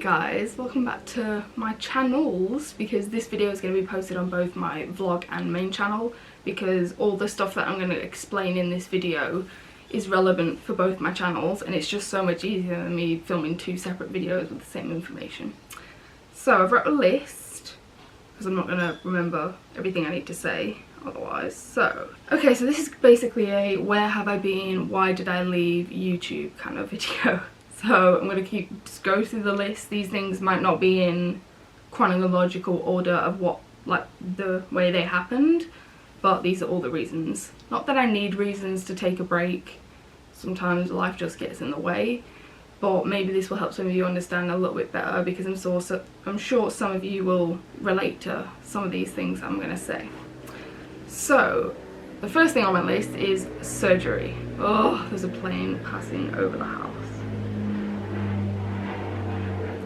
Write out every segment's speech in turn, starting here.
guys, welcome back to my channels, because this video is going to be posted on both my vlog and main channel, because all the stuff that I'm going to explain in this video is relevant for both my channels, and it's just so much easier than me filming two separate videos with the same information. So I've wrote a list because I'm not going to remember everything I need to say otherwise. So okay, so this is basically a where have I been, why did I leave YouTube kind of video. So I'm going to just go through the list. These things might not be in chronological order of what, like, the way they happened, but these are all the reasons. Not that I need reasons to take a break, sometimes life just gets in the way, but maybe this will help some of you understand a little bit better, because I'm sure some of you will relate to some of these things I'm going to say. So the first thing on my list is surgery. Oh, there's a plane passing over the house.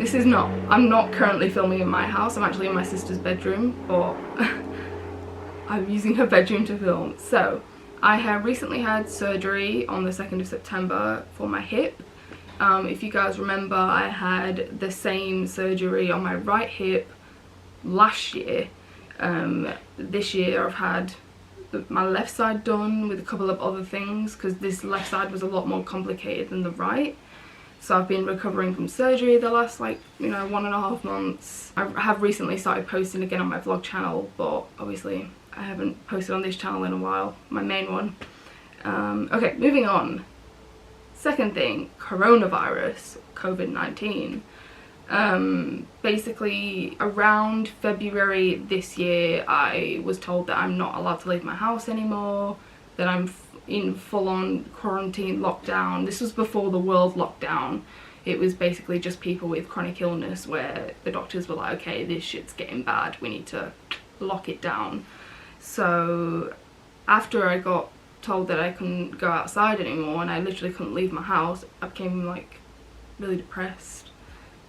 I'm not currently filming in my house, I'm actually in my sister's bedroom, but I'm using her bedroom to film. So I have recently had surgery on the 2nd of September for my hip. If you guys remember, I had the same surgery on my right hip last year. This year I've had my left side done with a couple of other things, because this left side was a lot more complicated than the right. So I've been recovering from surgery the last, 1.5 months. I have recently started posting again on my vlog channel, but obviously I haven't posted on this channel in a while, my main one. Okay, moving on. Second thing, coronavirus, COVID-19. Basically around February this year I was told that I'm not allowed to leave my house anymore, that I'm in full-on quarantine lockdown. This was before the world lockdown. It was basically just people with chronic illness where the doctors were like, okay, this shit's getting bad, we need to lock it down. So after I got told that I couldn't go outside anymore and I literally couldn't leave my house, I became really depressed.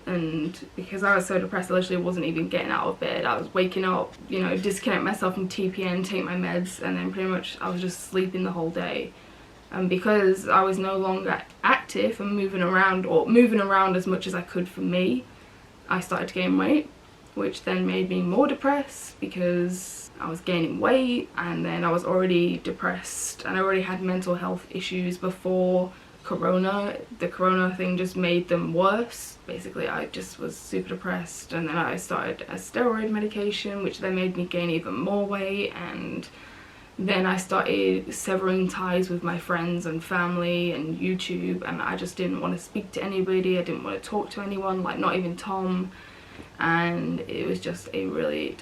And because I was so depressed, I literally wasn't even getting out of bed. I was waking up, disconnect myself from TPN, take my meds, and then pretty much I was just sleeping the whole day. And because I was no longer active and moving around as much as I could for me, I started to gain weight, which then made me more depressed because I was gaining weight, and then I was already depressed and I already had mental health issues before corona. The corona thing just made them worse. Basically I just was super depressed, and then I started a steroid medication, which then made me gain even more weight, and then I started severing ties with my friends and family and YouTube, and I just didn't want to speak to anybody. I didn't want to talk to anyone, not even Tom, and it was just a really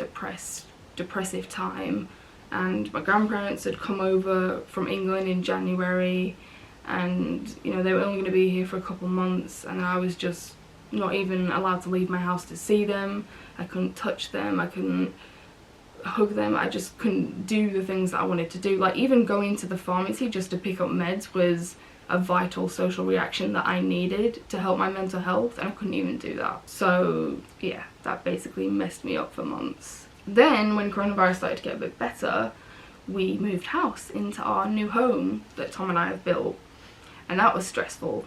depressive time. And my grandparents had come over from England in January, and they were only going to be here for a couple months, and I was just not even allowed to leave my house to see them. I couldn't touch them, I couldn't hug them, I just couldn't do the things that I wanted to do. Even going to the pharmacy just to pick up meds was a vital social reaction that I needed to help my mental health, and I couldn't even do that. So yeah, that basically messed me up for months. Then when coronavirus started to get a bit better, we moved house into our new home that Tom and I have built, and that was stressful.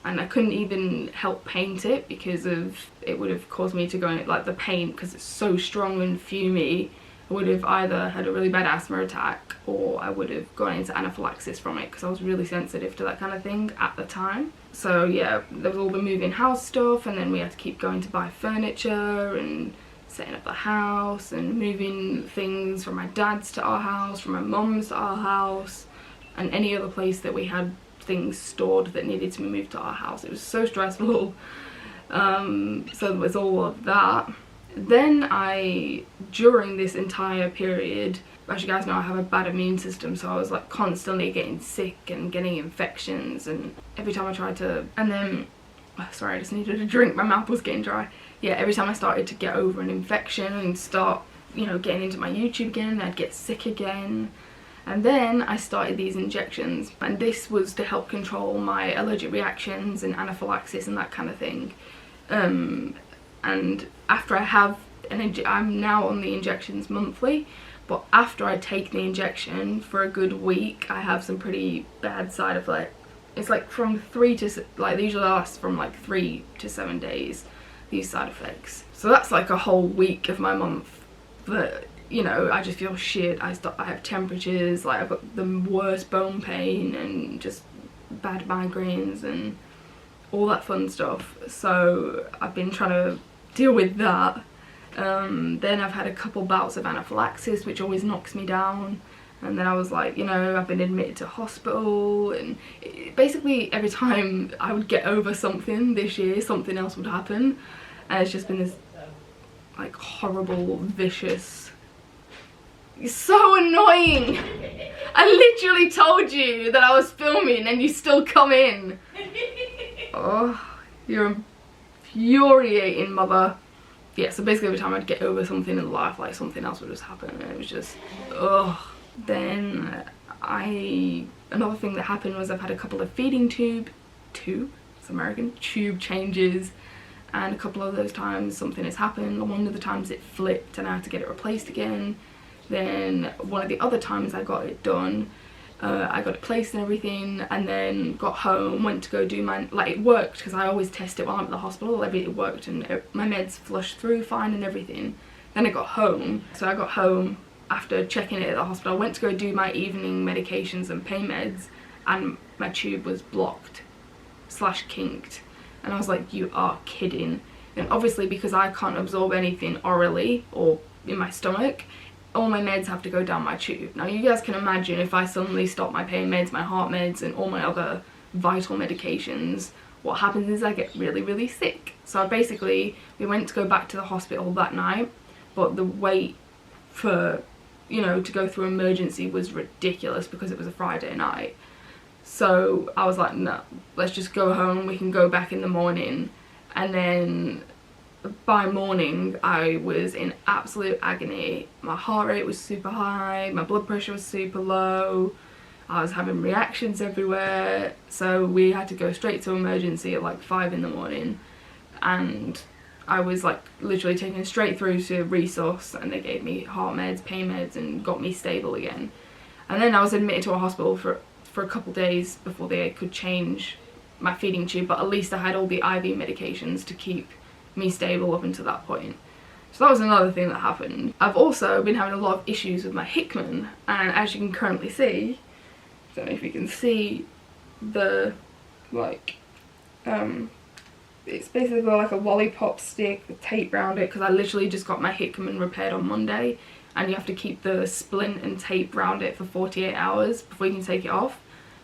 And I couldn't even help paint it because it would have caused me to go in, the paint, because it's so strong and fumey, I would have either had a really bad asthma attack or I would have gone into anaphylaxis from it, because I was really sensitive to that kind of thing at the time. So yeah, there was all the moving house stuff, and then we had to keep going to buy furniture and setting up the house and moving things from my dad's to our house, from my mum's to our house, and any other place that we had things stored that needed to be moved to our house. It was so stressful. So there was all of that. Then during this entire period, as you guys know, I have a bad immune system, so I was constantly getting sick and getting infections, and every time I tried to, sorry, I just needed a drink, my mouth was getting dry. Yeah, every time I started to get over an infection and start, getting into my YouTube again, I'd get sick again. And then I started these injections, and this was to help control my allergic reactions and anaphylaxis and that kind of thing. And after I have I'm now on the injections monthly, but after I take the injection for a good week, I have some pretty bad side effects It's like from 3 to, like, they usually last from like 3 to 7 days, these side effects. So that's like a whole week of my month that, you know, I just feel shit. I have temperatures, like I've got the worst bone pain and just bad migraines and all that fun stuff. So I've been trying to deal with that. Then I've had a couple bouts of anaphylaxis, which always knocks me down. And then I was like, you know, I've been admitted to hospital, and basically every time I would get over something this year, something else would happen. And it's just been this like horrible, vicious, it's so annoying. I literally told you that I was filming and you still come in. Oh, you're infuriating, mother. Yeah, so basically every time I'd get over something in life, like something else would just happen, and it was just, ugh. Then another thing that happened was I've had a couple of feeding tube changes, and a couple of those times something has happened. One of the times it flipped and I had to get it replaced again. Then one of the other times I got it done, I got it placed and everything, and then got home, went to go do my, like, it worked because I always test it while I'm at the hospital. It worked and my meds flushed through fine and everything. Then I got home, so I got home after checking it at the hospital. I went to go do my evening medications and pain meds, and my tube was blocked / kinked, and I was like, you are kidding. And obviously because I can't absorb anything orally or in my stomach, all my meds have to go down my tube. Now you guys can imagine if I suddenly stop my pain meds, my heart meds and all my other vital medications, what happens is I get really, really sick. So basically we went to go back to the hospital that night, but the wait for, you know, to go through emergency was ridiculous because it was a Friday night. So I was like, no, let's just go home, we can go back in the morning. And then by morning I was in absolute agony. My heart rate was super high, my blood pressure was super low, I was having reactions everywhere. So we had to go straight to emergency at like 5 in the morning, and I was like literally taken straight through to resource, and they gave me heart meds, pain meds, and got me stable again. And then I was admitted to a hospital for a couple days before they could change my feeding tube, but at least I had all the IV medications to keep me stable up until that point. So that was another thing that happened. I've also been having a lot of issues with my Hickman, and as you can currently see, I don't know if you can see the, like, it's basically like a lollipop stick with tape around it, because I literally just got my Hickman repaired on Monday, and you have to keep the splint and tape around it for 48 hours before you can take it off.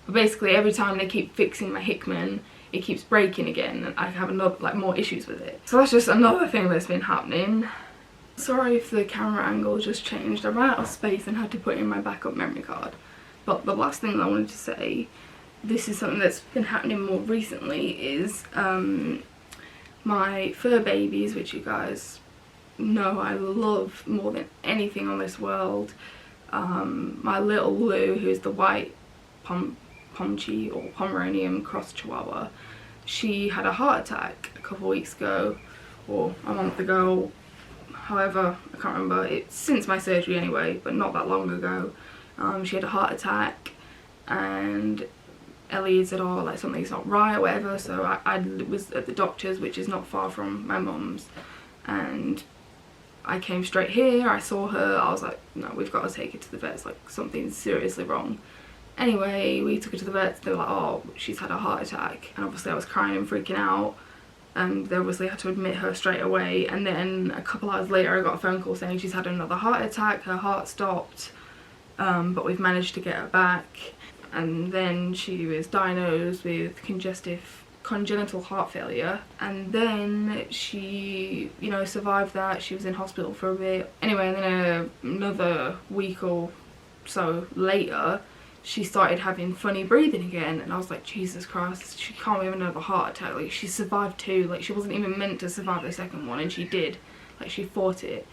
But basically every time they keep fixing my Hickman, it keeps breaking again, and I have another, like, more issues with it. So that's just another thing that's been happening. Sorry if the camera angle just changed. I ran out of space and had to put in my backup memory card. But the last thing I wanted to say, this is something that's been happening more recently, is my fur babies, which you guys know I love more than anything on this world. My little Lou, who's the white Pomchi or Pomeranian cross Chihuahua, she had a heart attack a couple of weeks ago, or a month ago, however, I can't remember. It's since my surgery anyway, but not that long ago. She had a heart attack, and Ellie said, oh, like, something's not right or whatever. So I was at the doctor's, which is not far from my mum's, and I came straight here. I saw her, I was like, no, we've got to take her to the vets, like, something's seriously wrong. Anyway, we took her to the vets. They were like, oh, she's had a heart attack, and obviously I was crying and freaking out, and they obviously had to admit her straight away. And then a couple hours later I got a phone call saying she's had another heart attack, her heart stopped, but we've managed to get her back. And then she was diagnosed with congenital heart failure, and then she, you know, survived that. She was in hospital for a bit. Anyway, and then another week or so later, she started having funny breathing again, and I was like, Jesus Christ, she can't have another heart attack. Like, she survived 2, like, she wasn't even meant to survive the second one, and she did. Like, she fought it.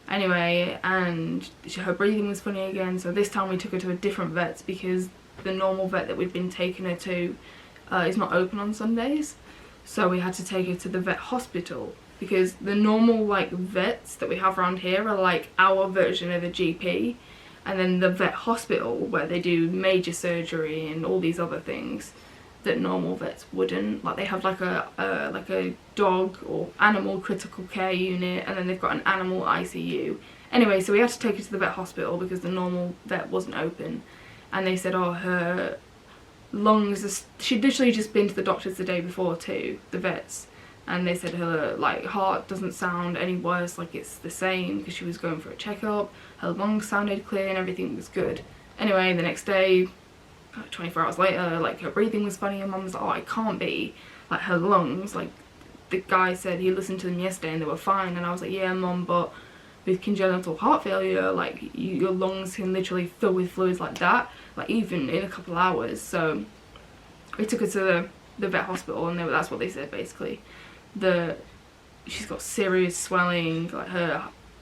Anyway, and her breathing was funny again, so this time we took her to a different vet, because the normal vet that we'd been taking her to is not open on Sundays. So we had to take her to the vet hospital, because the normal, like, vets that we have around here are like our version of a GP, and then the vet hospital, where they do major surgery and all these other things, that normal vets wouldn't. Like they have like a dog or animal critical care unit, and then they've got an animal ICU. Anyway, so we had to take her to the vet hospital because the normal vet wasn't open, and they said, oh, her lungs, she'd literally just been to the doctors the day before too, the vets, and they said her like heart doesn't sound any worse, like it's the same, because she was going for a checkup. Her lungs sounded clear and everything was good. Anyway, the next day, 24 hours later, like her breathing was funny, and Mum was like, oh, it can't be, like her lungs, like the guy said he listened to them yesterday and they were fine. And I was like, yeah Mum, but with congenital heart failure, like your lungs can literally fill with fluids like that, like even in a couple of hours. So we took her to the vet hospital, and that's what they said basically. She's got serious swelling, like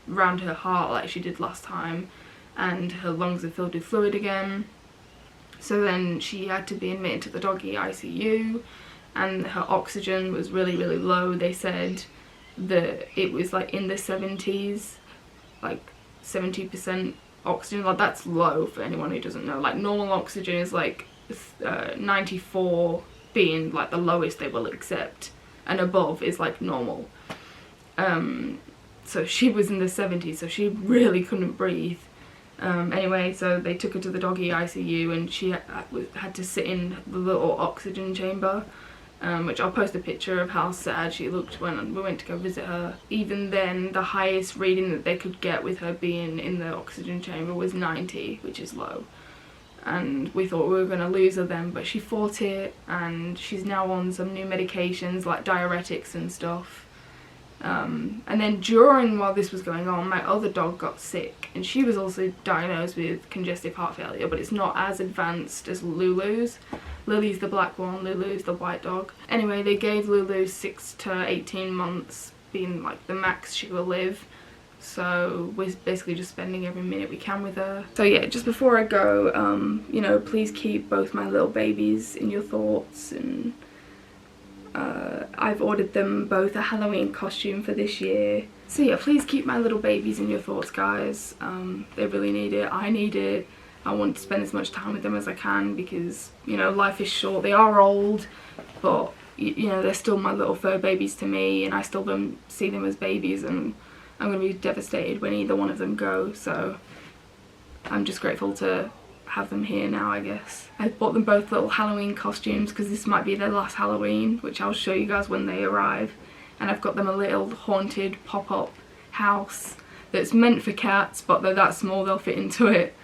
around her heart, like she did last time, and her lungs are filled with fluid again. So then she had to be admitted to the doggy ICU, and her oxygen was really low. They said that it was like in the 70s, like 70% oxygen. Like that's low for anyone who doesn't know. Like normal oxygen is like 94 being like the lowest they will accept, and above is like normal. So she was in the 70s, so she really couldn't breathe. Anyway, so they took her to the doggy ICU, and she had to sit in the little oxygen chamber, which I'll post a picture of how sad she looked when we went to go visit her. Even then, the highest reading that they could get with her being in the oxygen chamber was 90, which is low. And we thought we were going to lose her then, but she fought it, and she's now on some new medications like diuretics and stuff. And then while this was going on, my other dog got sick, and she was also diagnosed with congestive heart failure, but it's not as advanced as Lulu's. Lily's the black one, Lulu's the white dog. Anyway, they gave Lulu 6 to 18 months being like the max she will live, so we're basically just spending every minute we can with her. So yeah, just before I go, you know, please keep both my little babies in your thoughts, and I've ordered them both a Halloween costume for this year. So yeah, please keep my little babies in your thoughts, guys. They really need it. I need it. I want to spend as much time with them as I can, because, you know, life is short. They are old, but, you know, they're still my little fur babies to me, and I still don't see them as babies, and I'm going to be devastated when either one of them go. So I'm just grateful to have them here now, I guess. I bought them both little Halloween costumes because this might be their last Halloween, which I'll show you guys when they arrive. And I've got them a little haunted pop-up house that's meant for cats, but they're that small they'll fit into it.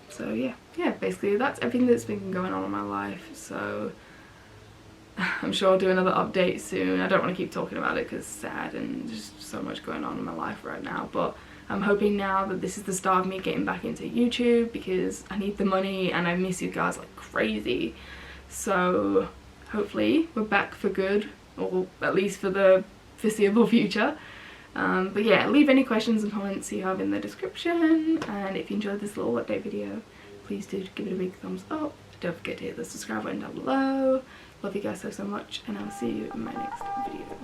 So yeah, basically that's everything that's been going on in my life. So I'm sure I'll do another update soon. I don't want to keep talking about it because it's sad and there's so much going on in my life right now, but I'm hoping now that this is the start of me getting back into YouTube, because I need the money and I miss you guys like crazy. So hopefully we're back for good, or at least for the foreseeable future. But yeah, leave any questions and comments you have in the description, and if you enjoyed this little update video, please do give it a big thumbs up. Don't forget to hit the subscribe button down below. Love you guys so much, and I'll see you in my next video.